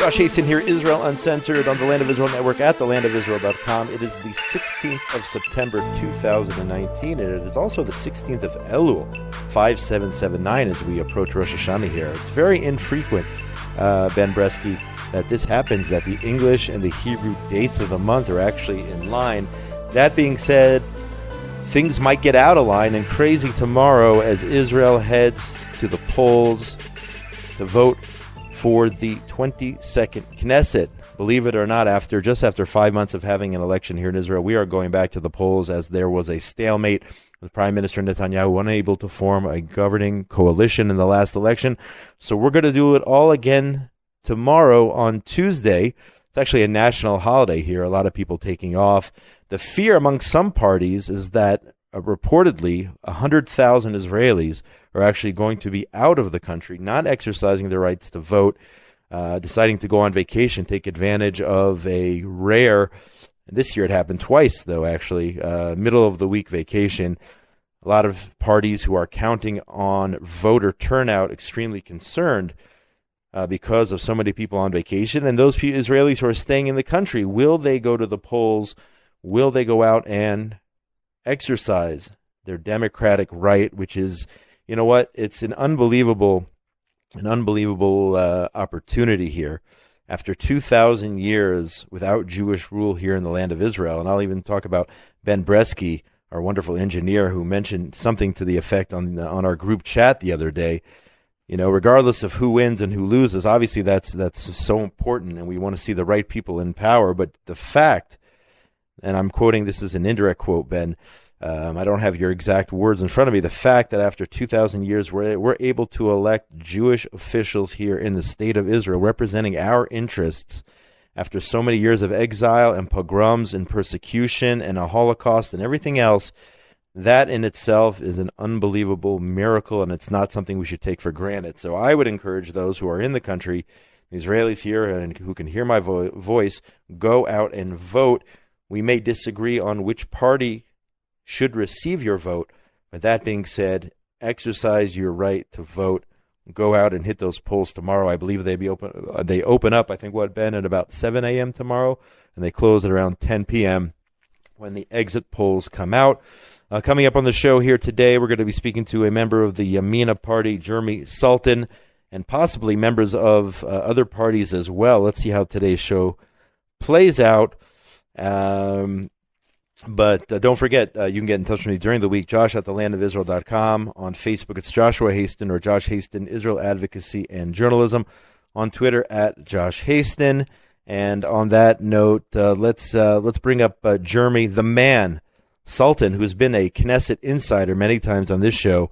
Josh Hasten here, Israel Uncensored on the Land of Israel Network at thelandofisrael.com. It is the 16th of September 2019, and it is also the 16th of Elul 5779 as we approach Rosh Hashanah here. It's very infrequent, Ben Bresky, that this happens, that the English and the Hebrew dates of the month are actually in line. That being said, things might get out of line and crazy tomorrow as Israel heads to the polls to vote for the 22nd Knesset. Believe it or not, just after 5 months of having an election here in Israel, we are going back to the polls as there was a stalemate with Prime Minister Netanyahu unable to form a governing coalition in the last election. So we're going to do it all again tomorrow on Tuesday. It's actually a national holiday here, a lot of people taking off. The fear among some parties is that reportedly 100,000 Israelis are actually going to be out of the country, not exercising their rights to vote, deciding to go on vacation, take advantage of a rare, this year it happened twice though actually, middle of the week vacation. A lot of parties who are counting on voter turnout extremely concerned because of so many people on vacation. And those Israelis who are staying in the country, will they go to the polls? Will they go out and exercise their democratic right, which is, you know what, it's an unbelievable opportunity here. After 2,000 years without Jewish rule here in the land of Israel, and I'll even talk about Ben Bresky, our wonderful engineer, who mentioned something to the effect on our group chat the other day. You know, regardless of who wins and who loses, obviously that's so important, and we want to see the right people in power. But the fact, and I'm quoting, this is an indirect quote, Ben, I don't have your exact words in front of me, the fact that after 2,000 years we're able to elect Jewish officials here in the state of Israel representing our interests after so many years of exile and pogroms and persecution and a Holocaust and everything else, that in itself is an unbelievable miracle, and it's not something we should take for granted. So I would encourage those who are in the country, the Israelis here and who can hear my voice, go out and vote. We may disagree on which party should receive your vote, but that being said, exercise your right to vote. Go out and hit those polls tomorrow. I believe they open up, I think, Ben, at about 7 a.m. tomorrow, and they close at around 10 p.m. when the exit polls come out. Coming up on the show here today, we're going to be speaking to a member of the Yamina party, Jeremy Saltan, and possibly members of other parties as well. Let's see how today's show plays out. But don't forget, you can get in touch with me during the week, Josh at thelandofisrael.com. On Facebook, it's Joshua Hasten or Josh Hasten, Israel Advocacy and Journalism. On Twitter, at Josh Hasten. And on that note, let's bring up Jeremy, the man, Saltan, who's been a Knesset insider many times on this show.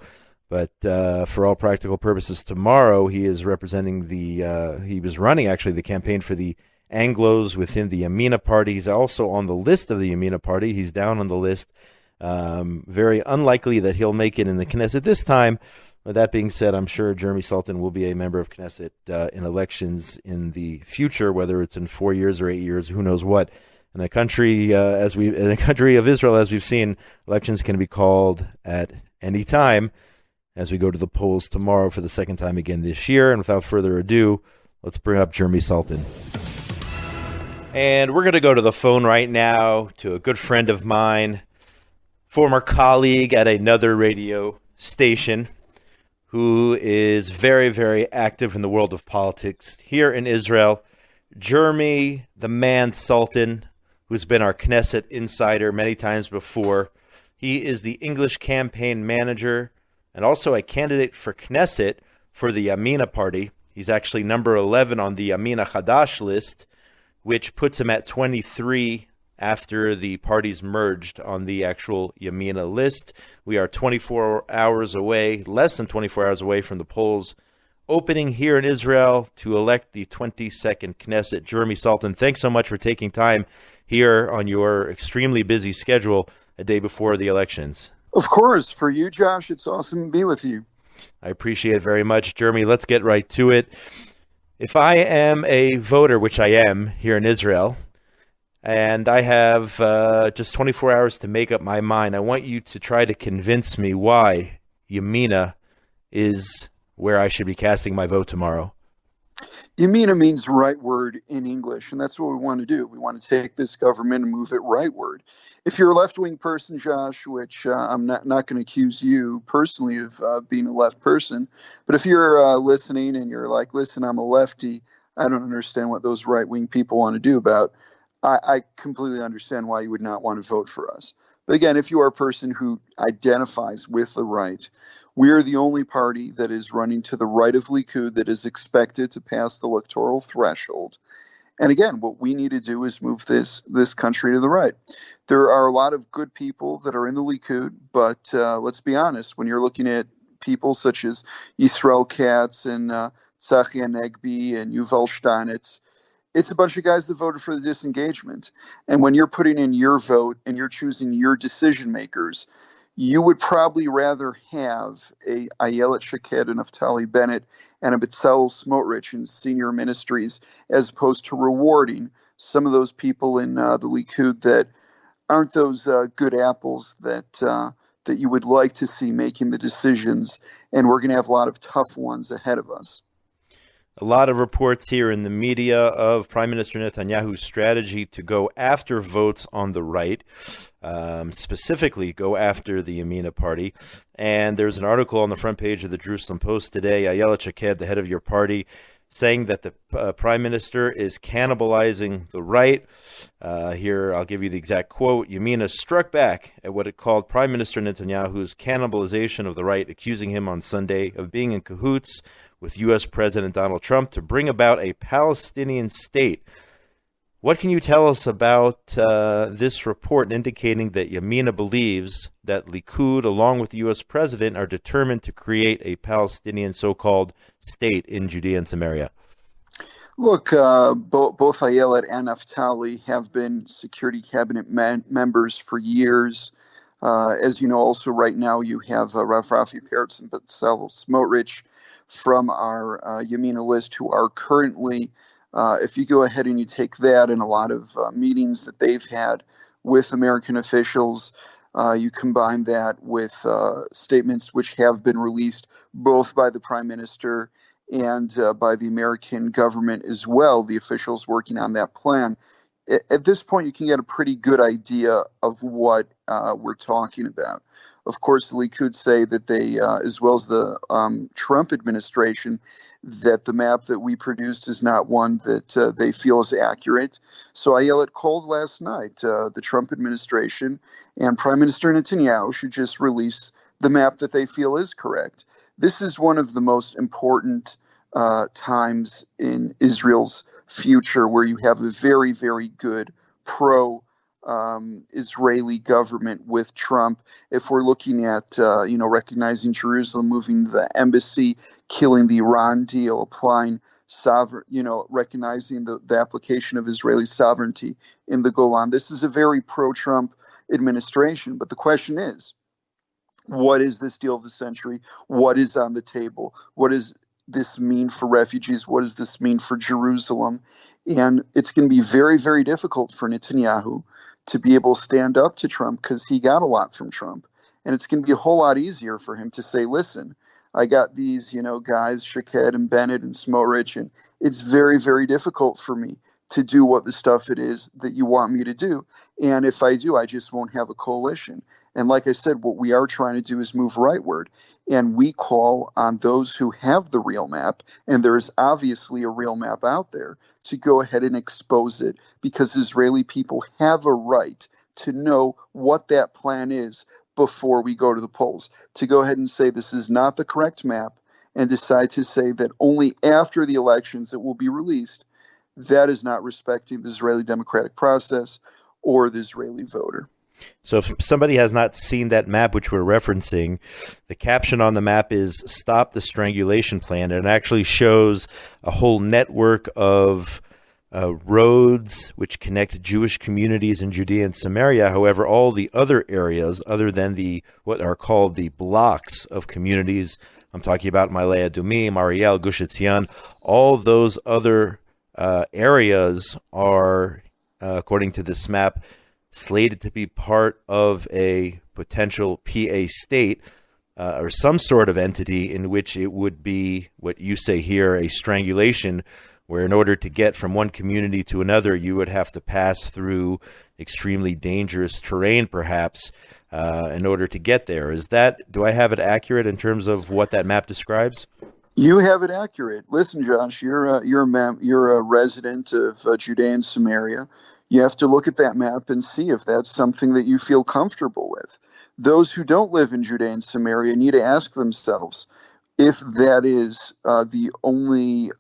But for all practical purposes, tomorrow he is representing he was running actually the campaign for the Anglos within the Yamina party. He's also on the list of the Yamina party. He's down on the list. Very unlikely that he'll make it in the Knesset this time. With that being said, I'm sure Jeremy Saltan will be a member of Knesset in elections in the future, whether it's in 4 years or 8 years, who knows what. In a country in a country of Israel, as we've seen, elections can be called at any time. As we go to the polls tomorrow for the second time again this year, and without further ado, let's bring up Jeremy Saltan. And we're going to go to the phone right now to a good friend of mine, former colleague at another radio station, who is very, very active in the world of politics here in Israel. Jeremy, the man Saltan, who's been our Knesset insider many times before. He is the English campaign manager and also a candidate for Knesset for the Yamina party. He's actually number 11 on the Yamina Chadash list, which puts him at 23 after the parties merged on the actual Yamina list. We are 24 hours away, less than 24 hours away from the polls opening here in Israel to elect the 22nd Knesset. Jeremy Saltan, thanks so much for taking time here on your extremely busy schedule a day before the elections. Of course. For you, Josh, it's awesome to be with you. I appreciate it very much. Jeremy, let's get right to it. If I am a voter, which I am here in Israel, and I have just 24 hours to make up my mind, I want you to try to convince me why Yamina is where I should be casting my vote tomorrow. Yamina means rightward in English, and that's what we want to do. We want to take this government and move it rightward. If you're a left-wing person, Josh, which I'm not going to accuse you personally of being a left person, but if you're listening and you're like, listen, I'm a lefty, I don't understand what those right-wing people want to do about. I completely understand why you would not want to vote for us. But again, if you are a person who identifies with the right, we are the only party that is running to the right of Likud that is expected to pass the electoral threshold. And again, what we need to do is move this country to the right. There are a lot of good people that are in the Likud, but let's be honest, when you're looking at people such as Israel Katz and Tzachi Negbi and Yuval Steinitz, it's a bunch of guys that voted for the disengagement. And when you're putting in your vote and you're choosing your decision makers, you would probably rather have a Ayelet Shaked and Naftali Bennett and a Bezalel Smotrich in senior ministries, as opposed to rewarding some of those people in the Likud that aren't those good apples that you would like to see making the decisions. And we're going to have a lot of tough ones ahead of us. A lot of reports here in the media of Prime Minister Netanyahu's strategy to go after votes on the right, specifically go after the Yamina party. And there's an article on the front page of the Jerusalem Post today, Ayelet Shaked, the head of your party, saying that the Prime Minister is cannibalizing the right. Here, I'll give you the exact quote. Yamina struck back at what it called Prime Minister Netanyahu's cannibalization of the right, accusing him on Sunday of being in cahoots with U.S. President Donald Trump to bring about a Palestinian state. What can you tell us about this report indicating that Yamina believes that Likud, along with the U.S. President, are determined to create a Palestinian so-called state in Judea and Samaria? Look, both Ayelet and Naftali have been security cabinet members for years. As you know, also right now you have Rav Rafi Peretz and Bezalel Smotrich from our Yamina list who are currently, if you go ahead and you take that and a lot of meetings that they've had with American officials, you combine that with statements which have been released both by the Prime Minister and by the American government as well, the officials working on that plan. At this point, you can get a pretty good idea of what we're talking about. Of course, the Likud say that they, as well as the Trump administration, that the map that we produced is not one that they feel is accurate. So Ayelet called last night the Trump administration and Prime Minister Netanyahu should just release the map that they feel is correct. This is one of the most important times in Israel's future where you have a very, very good pro-Israeli government with Trump. If we're looking at, recognizing Jerusalem, moving the embassy, killing the Iran deal, applying recognizing the application of Israeli sovereignty in the Golan. This is a very pro-Trump administration. But the question is, what is this deal of the century? What is on the table? What does this mean for refugees? What does this mean for Jerusalem? And it's going to be very, very difficult for Netanyahu to be able to stand up to Trump because he got a lot from Trump. And it's going to be a whole lot easier for him to say, listen, I got these, guys, Shaked and Bennett and Smotrich, and it's very, very difficult for me to do what the stuff it is that you want me to do. And if I do, I just won't have a coalition. And like I said, what we are trying to do is move rightward. And we call on those who have the real map, and there is obviously a real map out there, to go ahead and expose it, because Israeli people have a right to know what that plan is before we go to the polls. To go ahead and say this is not the correct map and decide to say that only after the elections it will be released, that is not respecting the Israeli democratic process or the Israeli voter. So if somebody has not seen that map which we're referencing, the caption on the map is "Stop the Strangulation Plan." And it actually shows a whole network of roads which connect Jewish communities in Judea and Samaria. However, all the other areas, other than what are called the blocks of communities, I'm talking about Ma'ale Adumim, Ariel, Gush Etzion, all those other areas are, according to this map, slated to be part of a potential PA state or some sort of entity in which it would be, what you say here, a strangulation, where in order to get from one community to another, you would have to pass through extremely dangerous terrain, perhaps, in order to get there. Do I have it accurate in terms of what that map describes? You have it accurate. Listen, Josh, you're a resident of Judea and Samaria. You have to look at that map and see if that's something that you feel comfortable with. Those who don't live in Judea and Samaria need to ask themselves if that is the only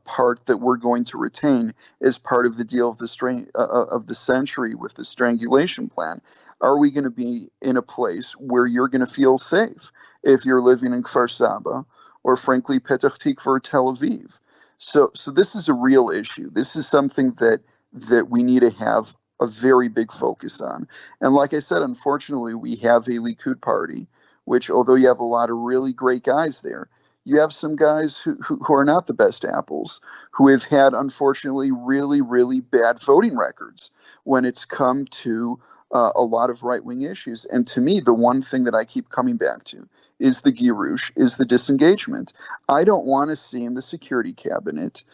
part that we're going to retain as part of the deal of the century with the strangulation plan. Are we going to be in a place where you're going to feel safe if you're living in Kfar Saba or, frankly, Petach Tikva or Tel Aviv? So this is a real issue. This is something that we need to have a very big focus on. And like I said, unfortunately, we have a Likud party, which, although you have a lot of really great guys there, you have some guys who are not the best apples, who have had, unfortunately, really, really bad voting records when it's come to a lot of right-wing issues. And to me, the one thing that I keep coming back to is the girush, is the disengagement. I don't want to see in the security cabinet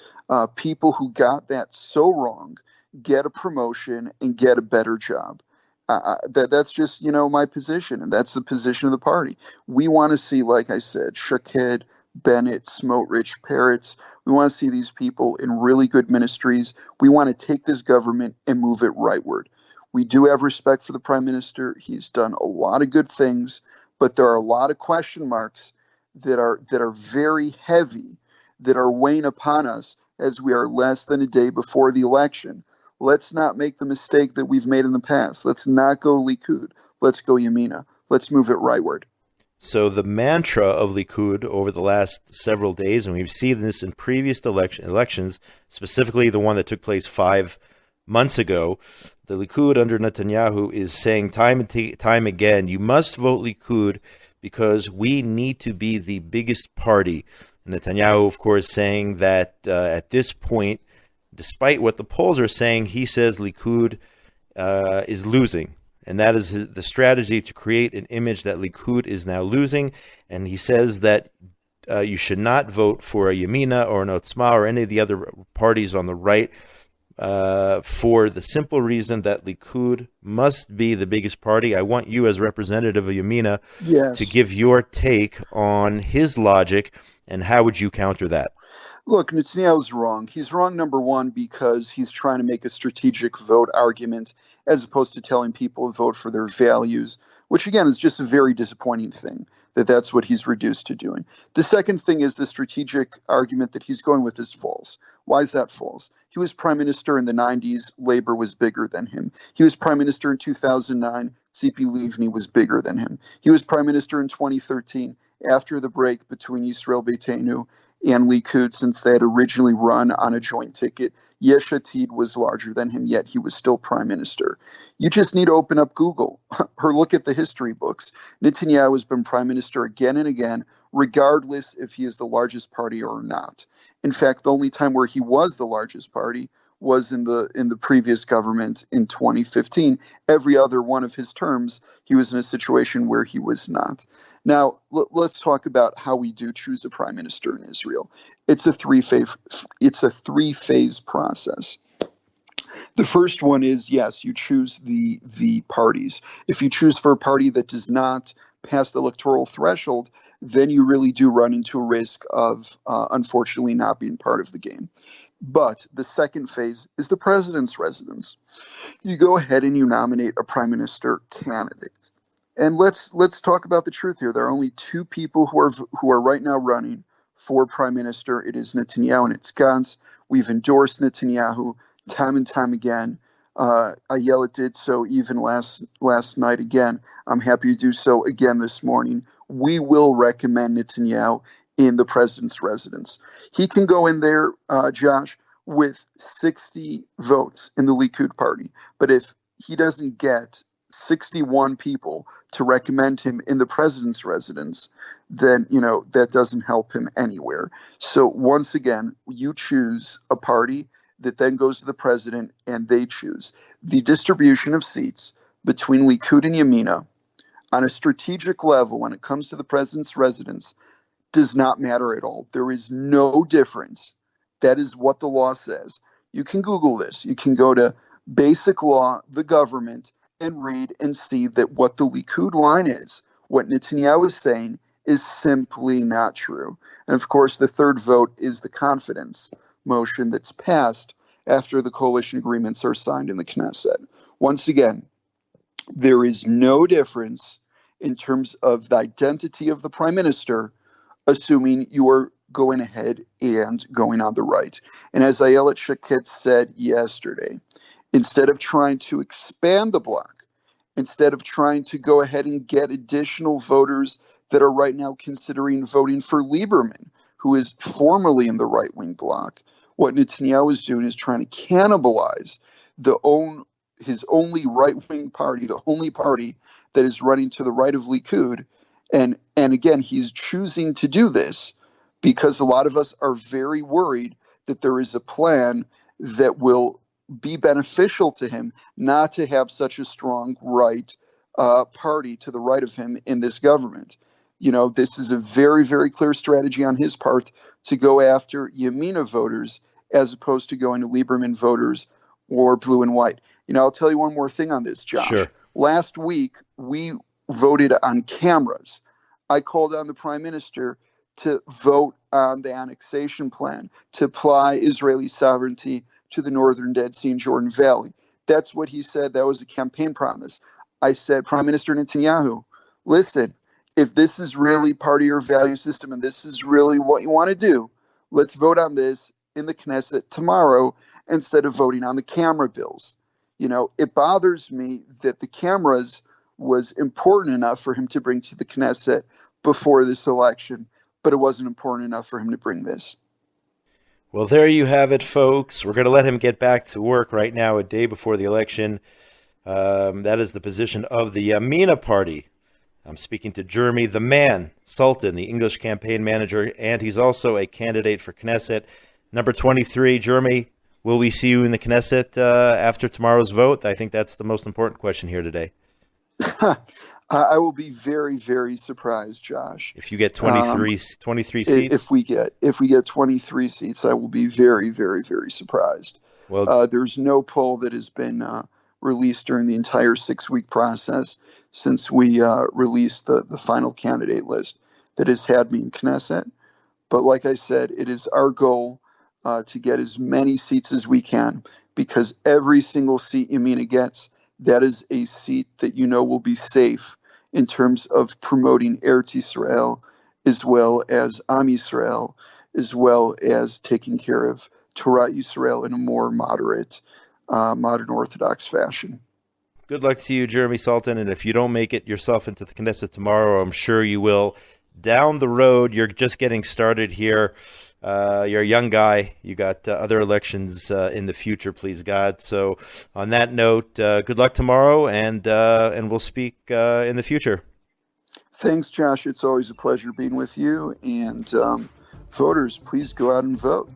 people who got that so wrong get a promotion and get a better job. That's just, my position, and that's the position of the party. We want to see, like I said, Shaked, Bennett, Smotrich, Peretz. We want to see these people in really good ministries. We want to take this government and move it rightward. We do have respect for the prime minister. He's done a lot of good things, but there are a lot of question marks that are very heavy, that are weighing upon us as we are less than a day before the election. Let's not make the mistake that we've made in the past. Let's not go Likud. Let's go Yamina. Let's move it rightward. So the mantra of Likud over the last several days, and we've seen this in previous elections, specifically the one that took place 5 months ago, the Likud under Netanyahu is saying time and time again, you must vote Likud because we need to be the biggest party. Netanyahu, of course, saying that at this point, despite what the polls are saying, he says Likud is losing. And that is the strategy to create an image that Likud is now losing. And he says that you should not vote for a Yamina or an Otzma or any of the other parties on the right for the simple reason that Likud must be the biggest party. I want you as representative of Yamina to give your take on his logic, and how would you counter that? Look, Netanyahu's wrong. He's wrong, number one, because he's trying to make a strategic vote argument as opposed to telling people to vote for their values, which, again, is just a very disappointing thing, that's what he's reduced to doing. The second thing is the strategic argument that he's going with is false. Why is that false? He was prime minister in the 90s. Labor was bigger than him. He was prime minister in 2009. Tzipi Livni was bigger than him. He was prime minister in 2013 after the break between Israel Beitenu and Likud, since they had originally run on a joint ticket. Yesh Atid was larger than him, yet he was still prime minister. You just need to open up Google or look at the history books. Netanyahu has been prime minister again and again, regardless if he is the largest party or not. In fact, the only time where he was the largest party was in the previous government in 2015. Every other one of his terms, he was in a situation where he was not. Now, let's talk about how we do choose a prime minister in Israel. It's a three-phase process. The first one is, yes, you choose the parties. If you choose for a party that does not pass the electoral threshold, then you really do run into a risk of, unfortunately, not being part of the game. But the second phase is the president's residence. You go ahead and you nominate a prime minister candidate. And let's talk about the truth here. There are only two people who are right now running for prime minister. It is Netanyahu and it's Gantz. We've endorsed Netanyahu time and time again. Ayelet did so even last night again. I'm happy to do so again this morning. We will recommend Netanyahu in the president's residence. He can go in there, Josh, with 60 votes in the Likud party. But if he doesn't get 61 people to recommend him in the president's residence, then, that doesn't help him anywhere. So once again, you choose a party that then goes to the president and they choose. The distribution of seats between Likud and Yamina on a strategic level when it comes to the president's residence does not matter at all. There is no difference That is what the law says. You can Google this. You can go to Basic Law, the government, and read and see that what the Likud line is, what Netanyahu is saying, is simply not true. And of course, the third vote is the confidence motion that's passed after the coalition agreements are signed in the Knesset. Once again, there is no difference in terms of the identity of the prime minister, assuming you are going ahead and going on the right. And as Ayelet Shaked said yesterday, instead of trying to expand the bloc, instead of trying to go ahead and get additional voters that are right now considering voting for Lieberman, who is formerly in the right-wing bloc, what Netanyahu is doing is trying to cannibalize his only right-wing party, the only party that is running to the right of Likud. And again, he's choosing to do this because a lot of us are very worried that there is a plan that will be beneficial to him not to have such a strong right party to the right of him in this government. You know, this is a very, very clear strategy on his part to go after Yamina voters as opposed to going to Lieberman voters or blue and white. You know, I'll tell you one more thing on this, Josh. Sure. Last week, we voted on cameras. I called on the prime minister to vote on the annexation plan, to apply Israeli sovereignty to the northern Dead Sea and Jordan Valley. That's what he said. That was a campaign promise. I said, Prime Minister Netanyahu, listen, if this is really part of your value system and this is really what you want to do, let's vote on this in the Knesset tomorrow instead of voting on the camera bills. You know, it bothers me that the cameras was important enough for him to bring to the Knesset before this election, but it wasn't important enough for him to bring this. Well, there you have it, folks. We're going to let him get back to work right now, a day before the election. That is the position of the Yamina party. I'm speaking to Jeremy, the man, Saltan, the English campaign manager, and he's also a candidate for Knesset. Number 23, Jeremy, will we see you in the Knesset after tomorrow's vote? I think that's the most important question here today. I will be very, very surprised, Josh. If you get 23 seats? If we get 23 seats, I will be very, very, very surprised. Well, there's no poll that has been released during the entire 6-week process since we released the final candidate list that has had me in Knesset. But like I said, it is our goal to get as many seats as we can, because every single seat Yamina gets, that is a seat that you know will be safe in terms of promoting Eretz Yisrael, as well as Am Yisrael, as well as taking care of Torah Yisrael in a more moderate, modern Orthodox fashion. Good luck to you, Jeremy Saltan, and if you don't make it yourself into the Knesset tomorrow, I'm sure you will. Down the road, you're just getting started here. You're a young guy. You got other elections in the future, please God. So on that note, good luck tomorrow, and we'll speak in the future. Thanks, Josh. It's always a pleasure being with you. And voters, please go out and vote.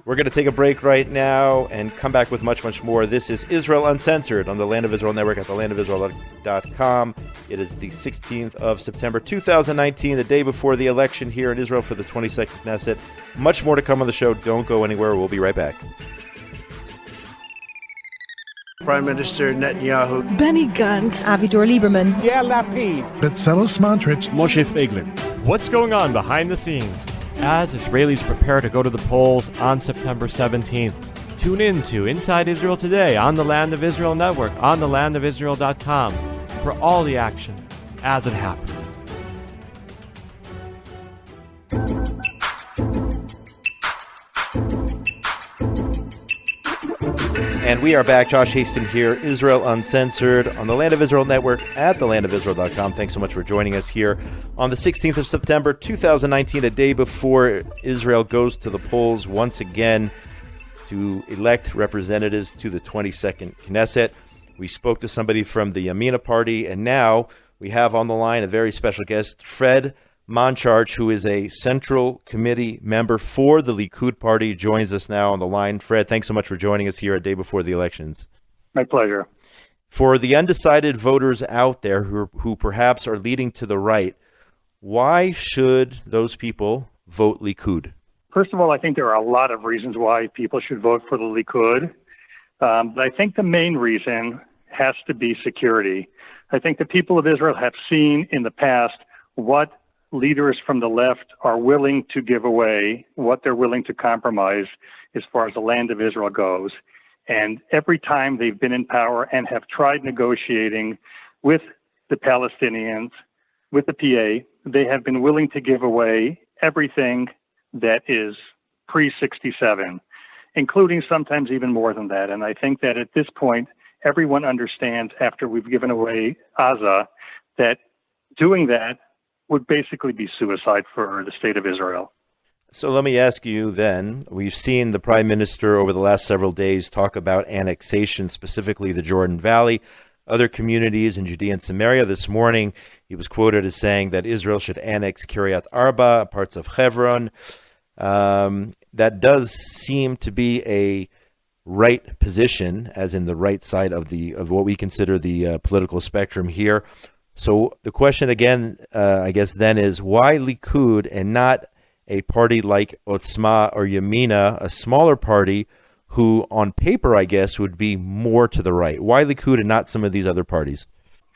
We're going to take a break right now and come back with much, much more. This is Israel Uncensored on the Land of Israel Network at thelandofisrael.com. It is the 16th of September, 2019, the day before the election here in Israel for the 22nd Knesset. Much more to come on the show. Don't go anywhere. We'll be right back. Prime Minister Netanyahu, Benny Gantz, Avigdor Lieberman, Yair Lapid, Bezalel Smotrich, Moshe Feiglin. What's going on behind the scenes as Israelis prepare to go to the polls on September 17th? Tune in to Inside Israel Today on the Land of Israel Network on thelandofisrael.com for all the action as it happens. And we are back. Josh Hasten here, Israel Uncensored on the Land of Israel Network at thelandofisrael.com. Thanks so much for joining us here on the 16th of September, 2019, a day before Israel goes to the polls once again to elect representatives to the 22nd Knesset. We spoke to somebody from the Yamina party, and now we have on the line a very special guest, Fred Moncharsh, who is a Central Committee member for the Likud party, joins us now on the line. Fred, thanks so much for joining us here a day before the elections. My pleasure. For the undecided voters out there who perhaps are leading to the right, why should those people vote Likud? First of all, I think there are a lot of reasons why people should vote for the Likud. But I think the main reason has to be security. I think the people of Israel have seen in the past what leaders from the left are willing to give away, what they're willing to compromise as far as the land of Israel goes. And every time they've been in power and have tried negotiating with the Palestinians, with the PA, they have been willing to give away everything that is pre-67, including sometimes even more than that. And I think that at this point, everyone understands after we've given away Gaza that doing that would basically be suicide for the state of Israel. So let me ask you then, we've seen the Prime Minister over the last several days talk about annexation, specifically the Jordan Valley, other communities in Judea and Samaria. This morning, he was quoted as saying that Israel should annex Kiryat Arba, parts of Hebron. That does seem to be a right position, as in the right side of what we consider the political spectrum here. So the question again, I guess then is, why Likud and not a party like Otzma or Yamina, a smaller party who on paper, I guess, would be more to the right? Why Likud and not some of these other parties?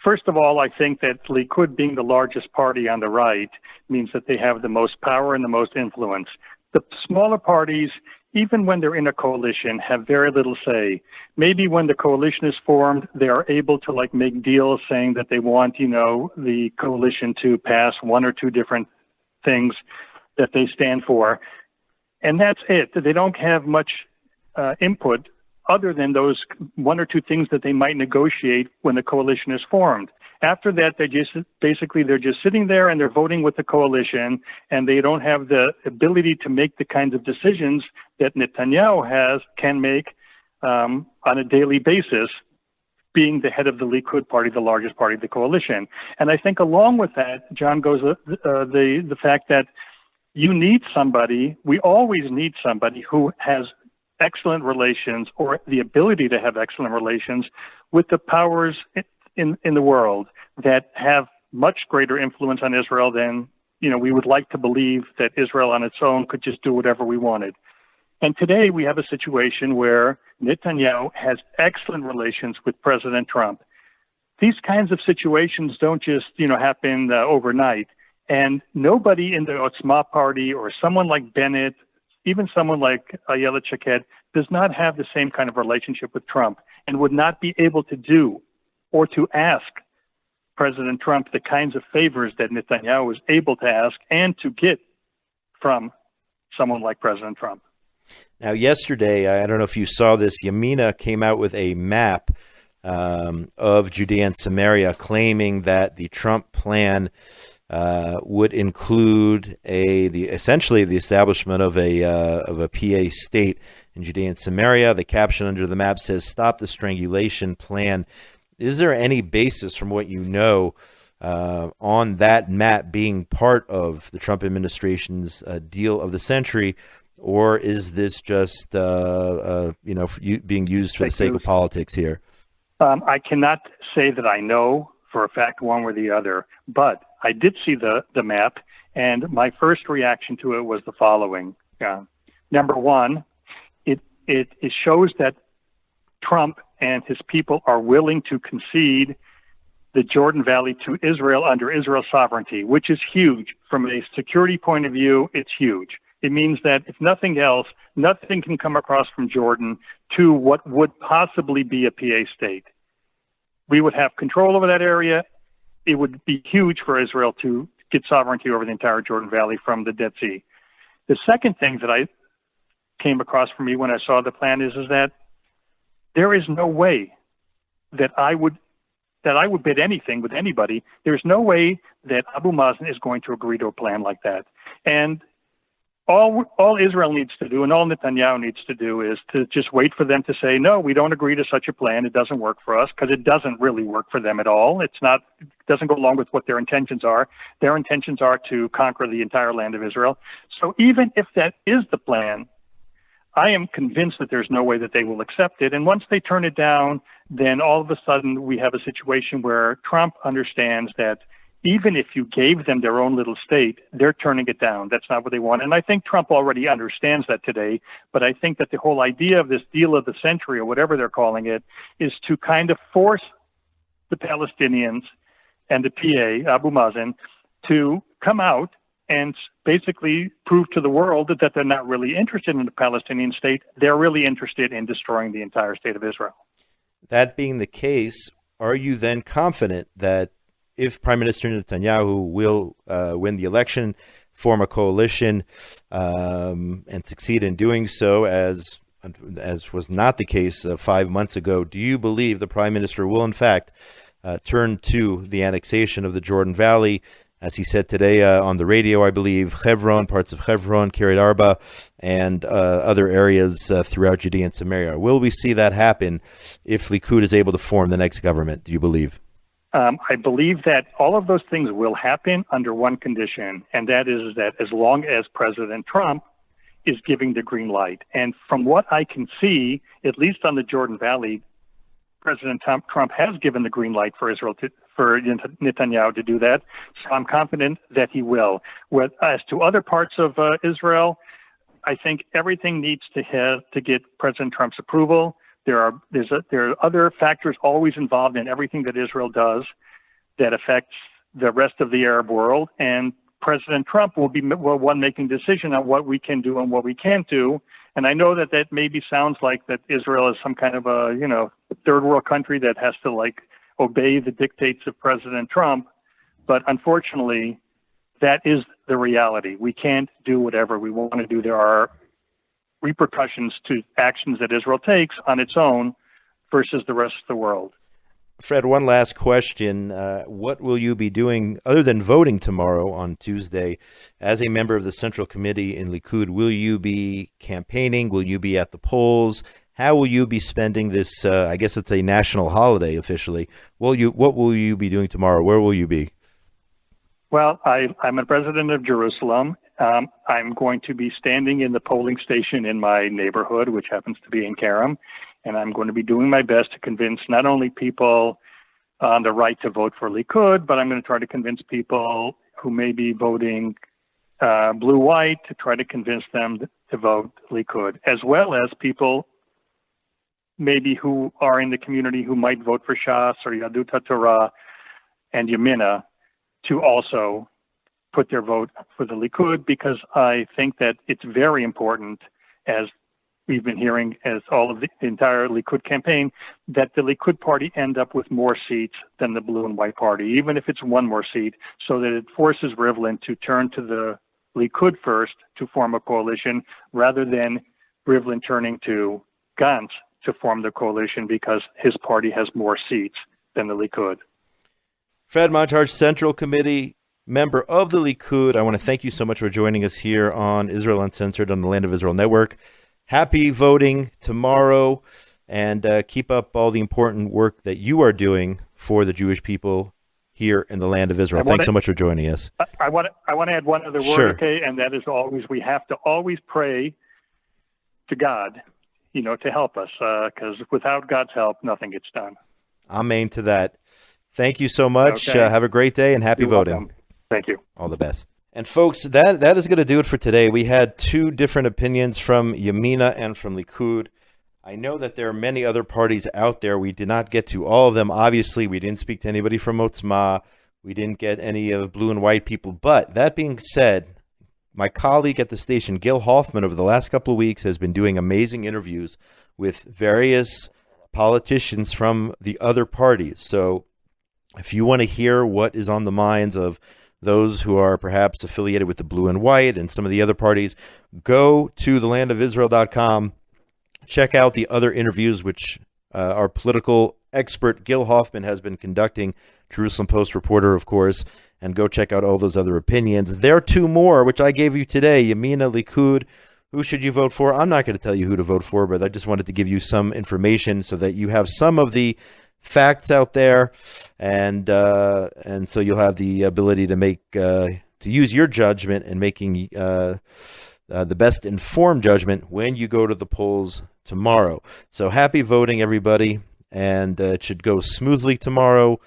First of all, I think that Likud being the largest party on the right means that they have the most power and the most influence. The smaller parties, even when they're in a coalition, have very little say. Maybe when the coalition is formed, they are able to make deals saying that they want, the coalition to pass one or two different things that they stand for. And that's it. They don't have much input other than those one or two things that they might negotiate when the coalition is formed. After that, they're just sitting there and they're voting with the coalition, and they don't have the ability to make the kinds of decisions that Netanyahu can make on a daily basis, being the head of the Likud party, the largest party of the coalition. And I think along with that, John, goes the fact that you need somebody, we always need somebody who has excellent relations or the ability to have excellent relations with the powers in the world that have much greater influence on Israel than, we would like to believe that Israel on its own could just do whatever we wanted. And today we have a situation where Netanyahu has excellent relations with President Trump. These kinds of situations don't just, happen overnight. And nobody in the Otzma party or someone like Bennett, even someone like Ayelet Shaked, does not have the same kind of relationship with Trump and would not be able to do or to ask President Trump the kinds of favors that Netanyahu was able to ask and to get from someone like President Trump. Now, yesterday, I don't know if you saw this, Yamina came out with a map of Judea and Samaria, claiming that the Trump plan would include essentially the establishment of a PA state in Judea and Samaria. The caption under the map says, "Stop the strangulation plan." Is there any basis from what you know on that map being part of the Trump administration's deal of the century, or is this just being used for the sake of politics here? I cannot say that I know for a fact one or the other, but I did see the map, and my first reaction to it was the following. Number one, it shows that Trump and his people are willing to concede the Jordan Valley to Israel under Israel's sovereignty, which is huge. From a security point of view, it's huge. It means that if nothing else, nothing can come across from Jordan to what would possibly be a PA state. We would have control over that area. It would be huge for Israel to get sovereignty over the entire Jordan Valley from the Dead Sea. The second thing that I came across for me when I saw the plan is that there is no way that I would bid anything with anybody. There's no way that Abu Mazen is going to agree to a plan like that. And all Israel needs to do and all Netanyahu needs to do is to just wait for them to say, no, we don't agree to such a plan. It doesn't work for us, because it doesn't really work for them at all. It doesn't go along with what their intentions are. Their intentions are to conquer the entire land of Israel. So even if that is the plan, I am convinced that there's no way that they will accept it. And once they turn it down, then all of a sudden we have a situation where Trump understands that even if you gave them their own little state, they're turning it down. That's not what they want. And I think Trump already understands that today. But I think that the whole idea of this deal of the century, or whatever they're calling it, is to kind of force the Palestinians and the PA, Abu Mazen, to come out and basically prove to the world that they're not really interested in the Palestinian state. They're really interested in destroying the entire state of Israel. That being the case, are you then confident that if Prime Minister Netanyahu will win the election, form a coalition, and succeed in doing so, as was not the case 5 months ago, do you believe the Prime Minister will, in fact, turn to the annexation of the Jordan Valley, as he said today on the radio, I believe, Hebron, parts of Hebron, Kiryat Arba, and other areas throughout Judea and Samaria? Will we see that happen if Likud is able to form the next government, do you believe? I believe that all of those things will happen under one condition, and that is that as long as President Trump is giving the green light. And from what I can see, at least on the Jordan Valley, President Trump has given the green light for for Netanyahu to do that. So I'm confident that he will. As to other parts of Israel, I think everything needs to get President Trump's approval. There are other factors always involved in everything that Israel does that affects the rest of the Arab world, and President Trump will be one making decision on what we can do and what we can't do. And I know that maybe sounds like that Israel is some kind of a third world country that has to obey the dictates of President Trump, but unfortunately, that is the reality. We can't do whatever we want to do. There are repercussions to actions that Israel takes on its own versus the rest of the world. Fred, one last question. What will you be doing, other than voting tomorrow on Tuesday, as a member of the Central Committee in Likud? Will you be campaigning? Will you be at the polls? How will you be spending this, I guess it's a national holiday officially. What will you be doing tomorrow? Where will you be? Well, I'm a resident of Jerusalem. I'm going to be standing in the polling station in my neighborhood, which happens to be in Kerem, and I'm going to be doing my best to convince not only people on the right to vote for Likud, but I'm going to try to convince people who may be voting blue-white to try to convince them to vote Likud, as well as people maybe who are in the community who might vote for Shas or Yadut HaTorah and Yamina to also put their vote for the Likud, because I think that it's very important, as we've been hearing as all of the entire Likud campaign, that the Likud party end up with more seats than the blue and white party, even if it's one more seat, so that it forces Rivlin to turn to the Likud first to form a coalition, rather than Rivlin turning to Gantz to form the coalition because his party has more seats than the Likud. Fred Moncharsh, Central Committee Member of the Likud, I want to thank you so much for joining us here on Israel Uncensored on the Land of Israel Network. Happy voting tomorrow, and keep up all the important work that you are doing for the Jewish people here in the Land of Israel. Thanks so much for joining us. I want to add one other word, Sure. Okay, and that is we have to always pray to God, to help us, because without God's help, nothing gets done. Amen to that. Thank you so much. Okay. Have a great day and happy You're voting. welcome. Thank you. All the best. And folks, that is going to do it for today. We had two different opinions from Yamina and from Likud. I know that there are many other parties out there. We did not get to all of them. Obviously, we didn't speak to anybody from Otzma. We didn't get any of blue and white people. But that being said, my colleague at the station, Gil Hoffman, over the last couple of weeks has been doing amazing interviews with various politicians from the other parties. So if you want to hear what is on the minds of those who are perhaps affiliated with the blue and white and some of the other parties, go to thelandofisrael.com. Check out the other interviews which our political expert Gil Hoffman has been conducting, Jerusalem Post reporter, of course, and go check out all those other opinions. There are two more, which I gave you today, Yamina, Likud. Who should you vote for? I'm not going to tell you who to vote for, but I just wanted to give you some information so that you have some of the facts out there, and so you'll have the ability to make to use your judgment in making the best informed judgment when you go to the polls tomorrow. So happy voting, everybody, and it should go smoothly tomorrow.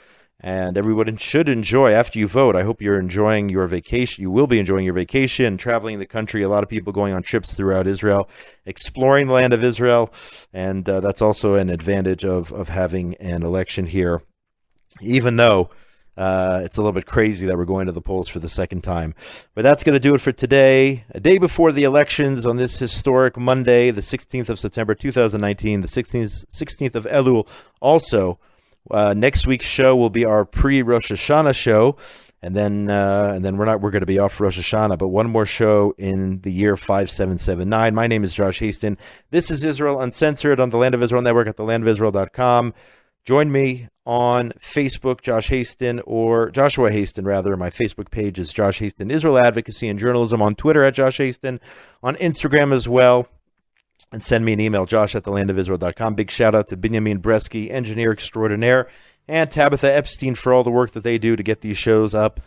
And everyone should enjoy, after you vote, I hope you're enjoying your vacation. You will be enjoying your vacation, traveling the country. A lot of people going on trips throughout Israel, exploring the land of Israel. And that's also an advantage of having an election here, even though it's a little bit crazy that we're going to the polls for the second time. But that's going to do it for today. A day before the elections on this historic Monday, the 16th of September, 2019, the 16th of Elul. Also, next week's show will be our pre-Rosh Hashanah show, and then we're going to be off for Rosh Hashanah, but one more show in the year 5779. My name is Josh Hasten. This is Israel Uncensored on the Land of Israel Network at thelandofisrael.com. Join me on Facebook, Josh Hasten, or Joshua Hasten, rather. My Facebook page is Josh Hasten Israel Advocacy and Journalism. On Twitter at Josh Hasten, on Instagram as well. And send me an email, josh@thelandofisrael.com. Big shout out to Benjamin Bresky, engineer extraordinaire, and Tabitha Epstein for all the work that they do to get these shows up.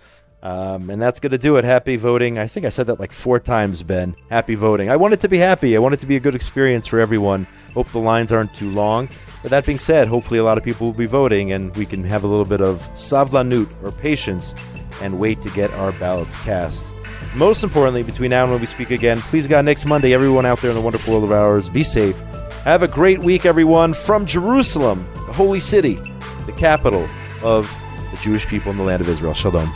And that's going to do it. Happy voting. I think I said that like 4 times, Ben. Happy voting. I want it to be happy. I want it to be a good experience for everyone. Hope the lines aren't too long. But that being said, hopefully a lot of people will be voting, and we can have a little bit of savlanut, or patience, and wait to get our ballots cast. Most importantly, between now and when we speak again, please God, next Monday, everyone out there in the wonderful world of ours, be safe. Have a great week, everyone, from Jerusalem, the holy city, the capital of the Jewish people in the land of Israel. Shalom.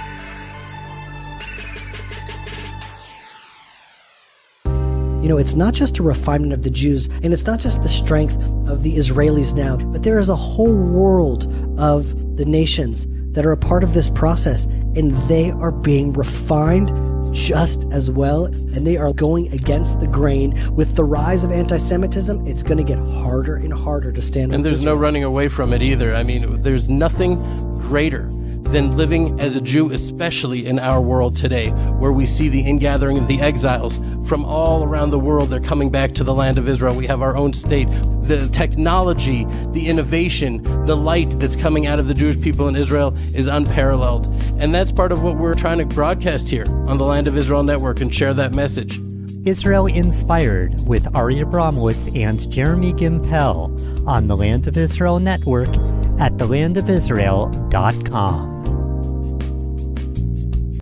You know, it's not just a refinement of the Jews, and it's not just the strength of the Israelis now, but there is a whole world of the nations that are a part of this process, and they are being refined just as well, and they are going against the grain. With the rise of anti-Semitism, it's going to get harder and harder to stand with And there's Israel. no running away from it either. I mean, there's nothing greater than living as a Jew, especially in our world today, where we see the ingathering of the exiles from all around the world. They're coming back to the land of Israel. We have our own state. The technology, the innovation, the light that's coming out of the Jewish people in Israel is unparalleled. And that's part of what we're trying to broadcast here on the Land of Israel Network and share that message. Israel Inspired with Ari Abramowitz and Jeremy Gimpel on the Land of Israel Network at thelandofisrael.com.